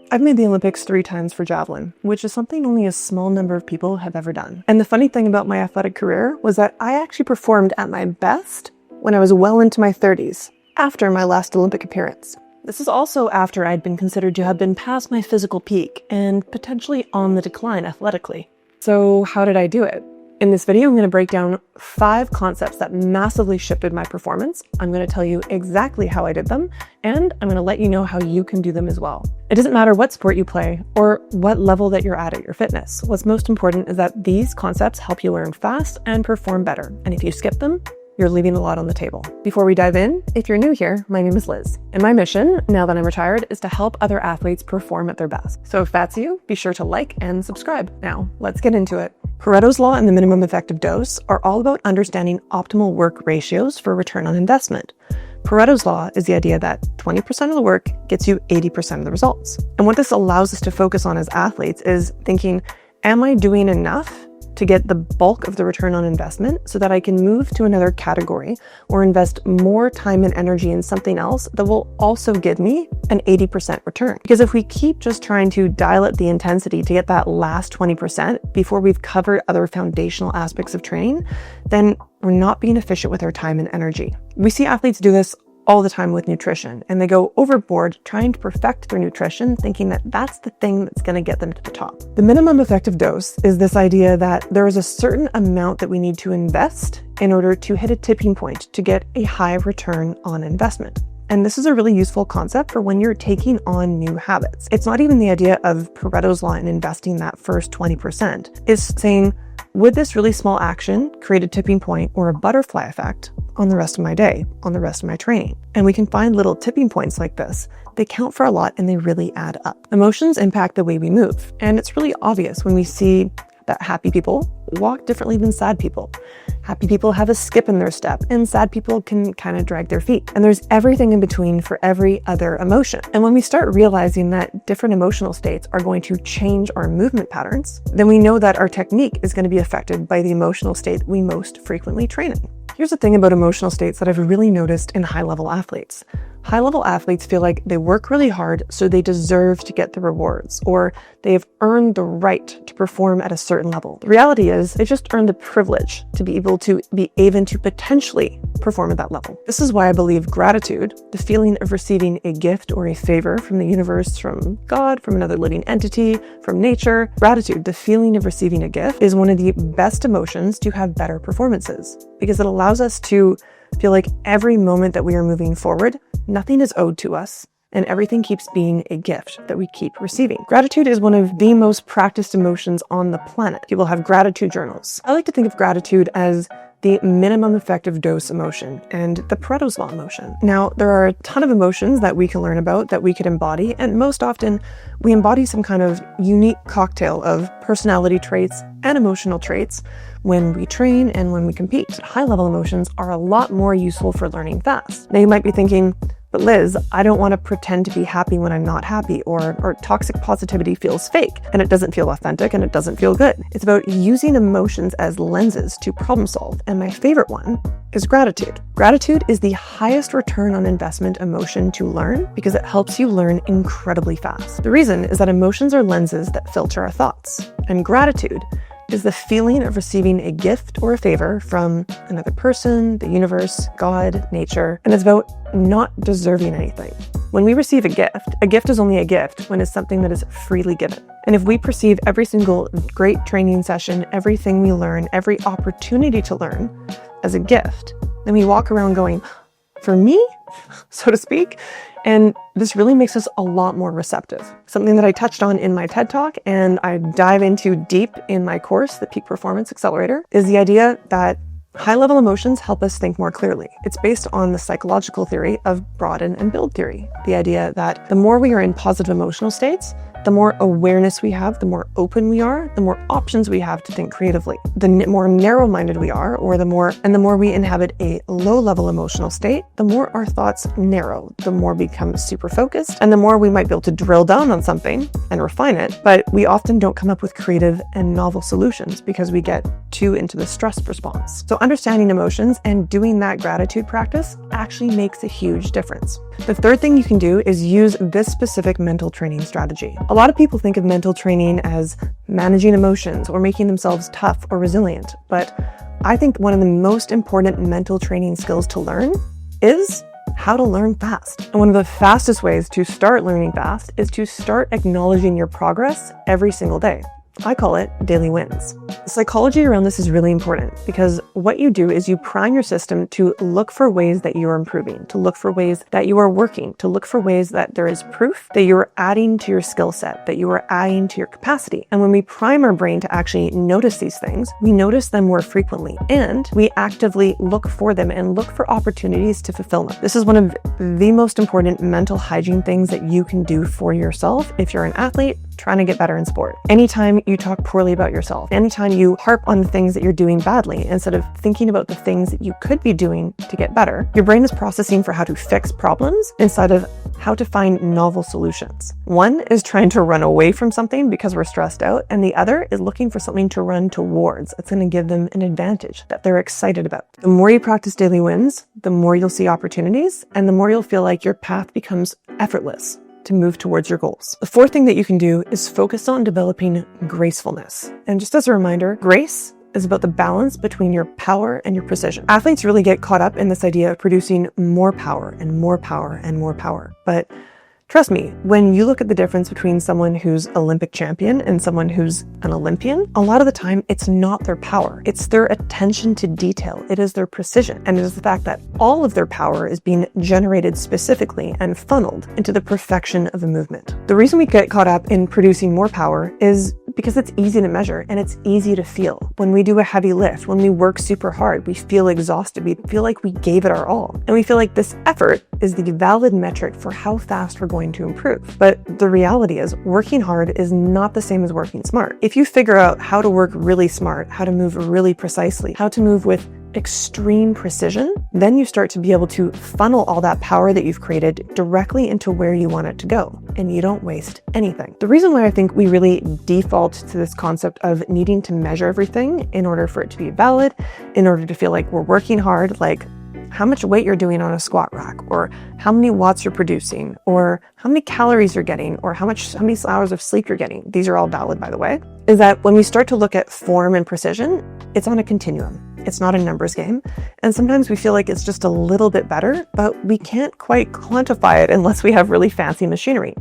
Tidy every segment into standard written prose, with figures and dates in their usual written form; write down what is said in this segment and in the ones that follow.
I've made the Olympics 3 times for javelin, which is something only a small number of people have ever done. And the funny thing about my athletic career was that I actually performed at my best when I was well into my 30s, after my last Olympic appearance. This is also after I'd been considered to have been past my physical peak and potentially on the decline athletically. So how did I do it? In this video, I'm going to break down 5 concepts that massively shifted my performance. I'm going to tell you exactly how I did them, and I'm going to let you know how you can do them as well. It doesn't matter what sport you play or what level that you're at your fitness. What's most important is that these concepts help you learn fast and perform better. And if you skip them, you're leaving a lot on the table. Before we dive in, if you're new here, my name is Liz, and my mission, now that I'm retired, is to help other athletes perform at their best. So if that's you, be sure to like and subscribe. Now, let's get into it. Pareto's law and the minimum effective dose are all about understanding optimal work ratios for return on investment. Pareto's law is the idea that 20% of the work gets you 80% of the results. And what this allows us to focus on as athletes is thinking, am I doing enough to get the bulk of the return on investment so that I can move to another category or invest more time and energy in something else that will also give me an 80% return? Because if we keep just trying to dial up the intensity to get that last 20% before we've covered other foundational aspects of training, then we're not being efficient with our time and energy. We see athletes do this all the time with nutrition, and they go overboard trying to perfect their nutrition, thinking that that's the thing that's going to get them to the top. The minimum effective dose is this idea that there is a certain amount that we need to invest in order to hit a tipping point to get a high return on investment. And this is a really useful concept for when you're taking on new habits. It's not even the idea of Pareto's law and investing that first 20%. It's saying, would this really small action create a tipping point or a butterfly effect on the rest of my day, on the rest of my training? And we can find little tipping points like this. They count for a lot and they really add up. Emotions impact the way we move. And it's really obvious when we see that happy people walk differently than sad people. Happy people have a skip in their step, and sad people can kind of drag their feet. And there's everything in between for every other emotion. And when we start realizing that different emotional states are going to change our movement patterns, then we know that our technique is going to be affected by the emotional state we most frequently train in. Here's the thing about emotional states that I've really noticed in high-level athletes. High-level athletes feel like they work really hard, so they deserve to get the rewards, or they've earned the right to perform at a certain level. The reality is they just earned the privilege to be able to be even to potentially perform at that level. This is why I believe gratitude, the feeling of receiving a gift or a favor from the universe, from God, from another living entity, from nature, gratitude, the feeling of receiving a gift, is one of the best emotions to have better performances, because it allows us to feel like every moment that we are moving forward, nothing is owed to us, and everything keeps being a gift that we keep receiving. Gratitude is one of the most practiced emotions on the planet. People have gratitude journals. I like to think of gratitude as the minimum effective dose emotion and the Pareto's law emotion. Now, there are a ton of emotions that we can learn about, that we could embody, and most often we embody some kind of unique cocktail of personality traits and emotional traits when we train and when we compete. High-level emotions are a lot more useful for learning fast. Now, you might be thinking, but Liz, I don't want to pretend to be happy when I'm not happy, or toxic positivity feels fake, and it doesn't feel authentic, and it doesn't feel good. It's about using emotions as lenses to problem solve, and my favorite one is gratitude. Gratitude is the highest return on investment emotion to learn because it helps you learn incredibly fast. The reason is that emotions are lenses that filter our thoughts, and gratitude is the feeling of receiving a gift or a favor from another person, the universe, God, nature, and it's about not deserving anything. When we receive a gift is only a gift when it's something that is freely given. And if we perceive every single great training session, everything we learn, every opportunity to learn as a gift, then we walk around going, for me, so to speak. And this really makes us a lot more receptive. Something that I touched on in my TED Talk and I dive into deep in my course, the Peak Performance Accelerator, is the idea that high-level emotions help us think more clearly. It's based on the psychological theory of broaden and build theory. The idea that the more we are in positive emotional states, The more awareness we have, the more open we are, the more options we have to think creatively. The more narrow-minded we are, or the more we inhabit a low-level emotional state, the more our thoughts narrow, the more we become super focused, and the more we might be able to drill down on something and refine it, but we often don't come up with creative and novel solutions because we get too into the stress response. So understanding emotions and doing that gratitude practice actually makes a huge difference. The third thing you can do is use this specific mental training strategy. A lot of people think of mental training as managing emotions or making themselves tough or resilient, but I think one of the most important mental training skills to learn is how to learn fast. And one of the fastest ways to start learning fast is to start acknowledging your progress every single day. I call it daily wins. The psychology around this is really important because what you do is you prime your system to look for ways that you are improving, to look for ways that you are working, to look for ways that there is proof that you are adding to your skill set, that you are adding to your capacity. And when we prime our brain to actually notice these things, we notice them more frequently and we actively look for them and look for opportunities to fulfill them. This is one of the most important mental hygiene things that you can do for yourself if you're an athlete trying to get better in sport. Anytime you talk poorly about yourself, anytime you harp on the things that you're doing badly instead of thinking about the things that you could be doing to get better, your brain is processing for how to fix problems instead of how to find novel solutions. One is trying to run away from something because we're stressed out, and the other is looking for something to run towards. It's going to give them an advantage that they're excited about. The more you practice daily wins, the more you'll see opportunities, and the more you'll feel like your path becomes effortless to move towards your goals. The fourth thing that you can do is focus on developing gracefulness. And just as a reminder, grace is about the balance between your power and your precision. Athletes really get caught up in this idea of producing more power and more power and more power. But trust me, when you look at the difference between someone who's Olympic champion and someone who's an Olympian, a lot of the time it's not their power. It's their attention to detail. It is their precision. And it is the fact that all of their power is being generated specifically and funneled into the perfection of a movement. The reason we get caught up in producing more power is because it's easy to measure and it's easy to feel. When we do a heavy lift, when we work super hard, we feel exhausted. We feel like we gave it our all. And we feel like this effort is the valid metric for how fast we're going to improve. But the reality is working hard is not the same as working smart. If you figure out how to work really smart, how to move really precisely, how to move with extreme precision, then you start to be able to funnel all that power that you've created directly into where you want it to go, and you don't waste anything. The reason why I think we really default to this concept of needing to measure everything in order for it to be valid, in order to feel like we're working hard, like how much weight you're doing on a squat rack, or how many watts you're producing, or how many calories you're getting, or how many hours of sleep you're getting. These are all valid, by the way, is that when we start to look at form and precision, it's on a continuum. It's not a numbers game. And sometimes we feel like it's just a little bit better, but we can't quite quantify it unless we have really fancy machinery.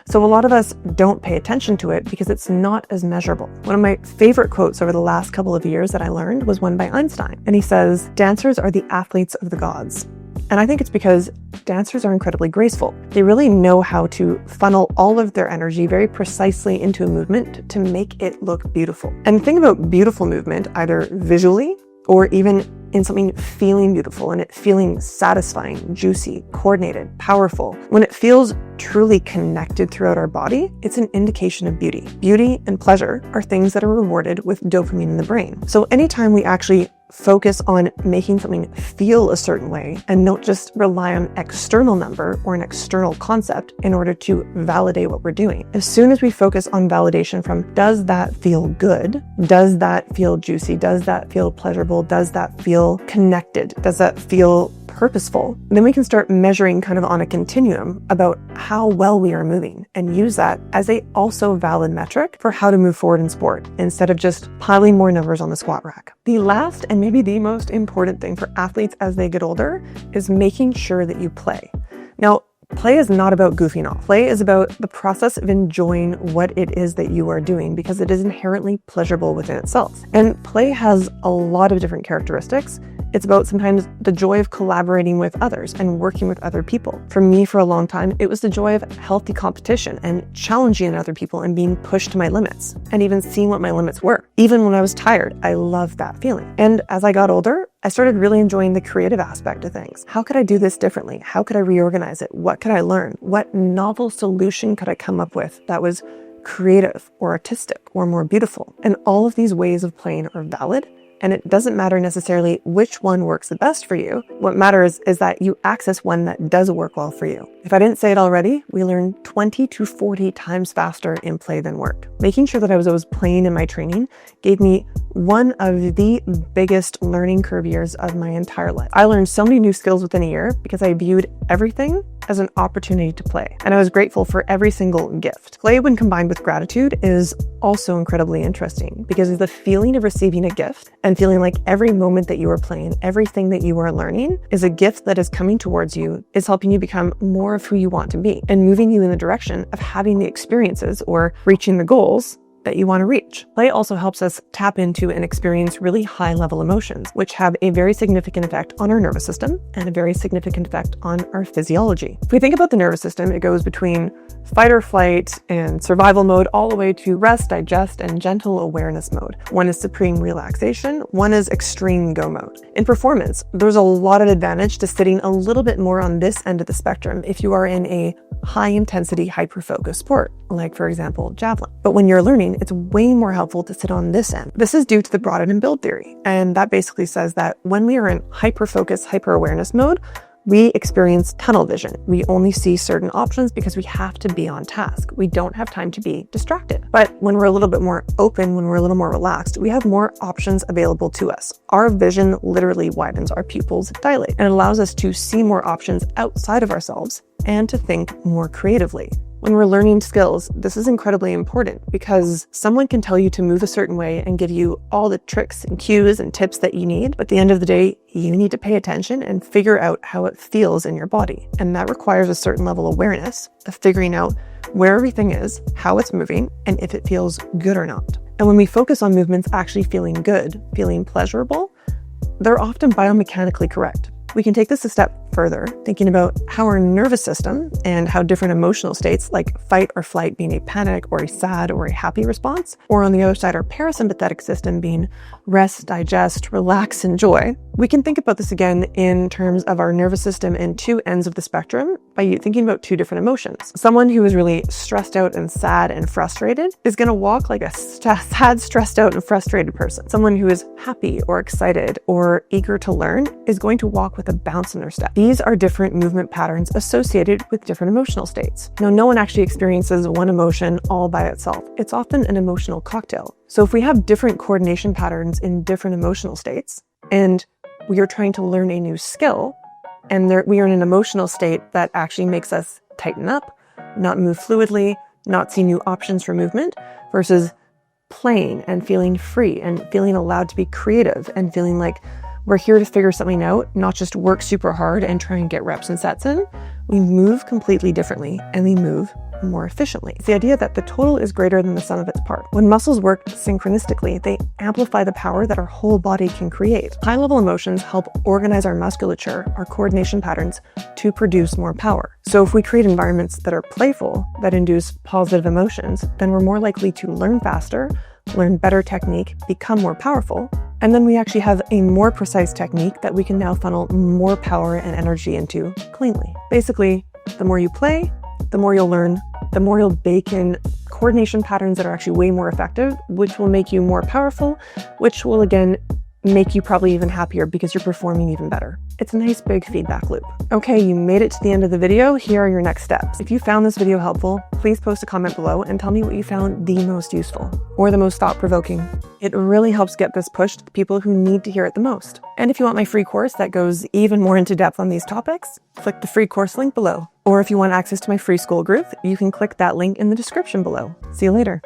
So a lot of us don't pay attention to it because it's not as measurable. One of my favorite quotes over the last couple of years that I learned was one by Einstein. And he says, "Dancers are the athletes of the gods." And I think it's because dancers are incredibly graceful. They really know how to funnel all of their energy very precisely into a movement to make it look beautiful. And the thing about beautiful movement, either visually or even in something feeling beautiful and it feeling satisfying, juicy, coordinated, powerful, when it feels truly connected throughout our body, it's an indication of beauty. Beauty and pleasure are things that are rewarded with dopamine in the brain. So anytime we actually focus on making something feel a certain way and don't just rely on external number or an external concept in order to validate what we're doing. As soon as we focus on validation from, does that feel good? Does that feel juicy? Does that feel pleasurable? Does that feel connected? Does that feel purposeful? Then we can start measuring kind of on a continuum about how well we are moving and use that as a also valid metric for how to move forward in sport instead of just piling more numbers on the squat rack. The last and maybe the most important thing for athletes as they get older is making sure that you play. Now, play is not about goofing off. Play is about the process of enjoying what it is that you are doing because it is inherently pleasurable within itself. And play has a lot of different characteristics. It's about sometimes the joy of collaborating with others and working with other people. For me, for a long time, it was the joy of healthy competition and challenging other people and being pushed to my limits and even seeing what my limits were. Even when I was tired, I loved that feeling. And as I got older, I started really enjoying the creative aspect of things. How could I do this differently? How could I reorganize it? What could I learn? What novel solution could I come up with that was creative or artistic or more beautiful. And all of these ways of playing are valid. And it doesn't matter necessarily which one works the best for you. What matters is that you access one that does work well for you. If I didn't say it already, we learn 20 to 40 times faster in play than work. Making sure that I was always playing in my training gave me one of the biggest learning curve years of my entire life. I learned so many new skills within a year because I viewed everything as an opportunity to play. And I was grateful for every single gift. Play, when combined with gratitude, is also incredibly interesting because the feeling of receiving a gift and feeling like every moment that you are playing, everything that you are learning is a gift that is coming towards you, is helping you become more of who you want to be and moving you in the direction of having the experiences or reaching the goals that you want to reach. Play also helps us tap into and experience really high level emotions, which have a very significant effect on our nervous system and a very significant effect on our physiology. If we think about the nervous system, it goes between fight or flight and survival mode all the way to rest, digest, and gentle awareness mode. One is supreme relaxation, one is extreme go mode. In performance, there's a lot of advantage to sitting a little bit more on this end of the spectrum if you are in a high intensity, hyper-focused sport, like for example, javelin. But when you're learning, it's way more helpful to sit on this end. This is due to the broaden and build theory. And that basically says that when we are in hyper-focus, hyper-awareness mode, we experience tunnel vision. We only see certain options because we have to be on task. We don't have time to be distracted. But when we're a little bit more open, when we're a little more relaxed, we have more options available to us. Our vision literally widens, our pupils dilate, and it allows us to see more options outside of ourselves and to think more creatively. When we're learning skills, this is incredibly important because someone can tell you to move a certain way and give you all the tricks and cues and tips that you need. But at the end of the day, you need to pay attention and figure out how it feels in your body. And that requires a certain level of awareness of figuring out where everything is, how it's moving, and if it feels good or not. And when we focus on movements actually feeling good, feeling pleasurable, they're often biomechanically correct. We can take this a step further, thinking about how our nervous system and how different emotional states like fight or flight being a panic or a sad or a happy response, or on the other side, our parasympathetic system being rest, digest, relax, and joy. We can think about this again in terms of our nervous system in two ends of the spectrum by thinking about two different emotions. Someone who is really stressed out and sad and frustrated is going to walk like a sad, stressed out and frustrated person. Someone who is happy or excited or eager to learn is going to walk with a bounce in their step. These are different movement patterns associated with different emotional states. Now, no one actually experiences one emotion all by itself. It's often an emotional cocktail. So if we have different coordination patterns in different emotional states, and we are trying to learn a new skill, and we are in an emotional state that actually makes us tighten up, not move fluidly, not see new options for movement, versus playing and feeling free and feeling allowed to be creative and feeling like we're here to figure something out, not just work super hard and try and get reps and sets in. We move completely differently and we move more efficiently. It's the idea that the total is greater than the sum of its parts. When muscles work synchronistically, they amplify the power that our whole body can create. High-level emotions help organize our musculature, our coordination patterns, to produce more power. So if we create environments that are playful, that induce positive emotions, then we're more likely to learn faster, learn better technique, become more powerful, and then we actually have a more precise technique that we can now funnel more power and energy into cleanly. Basically, the more you play, the more you'll learn, the more you'll bake in coordination patterns that are actually way more effective, which will make you more powerful, which will again make you probably even happier because you're performing even better. It's a nice big feedback loop. Okay, you made it to the end of the video. Here are your next steps. If you found this video helpful, please post a comment below and tell me what you found the most useful or the most thought-provoking. It really helps get this pushed to people who need to hear it the most. And if you want my free course that goes even more into depth on these topics, click the free course link below. Or if you want access to my free school group, you can click that link in the description below. See you later.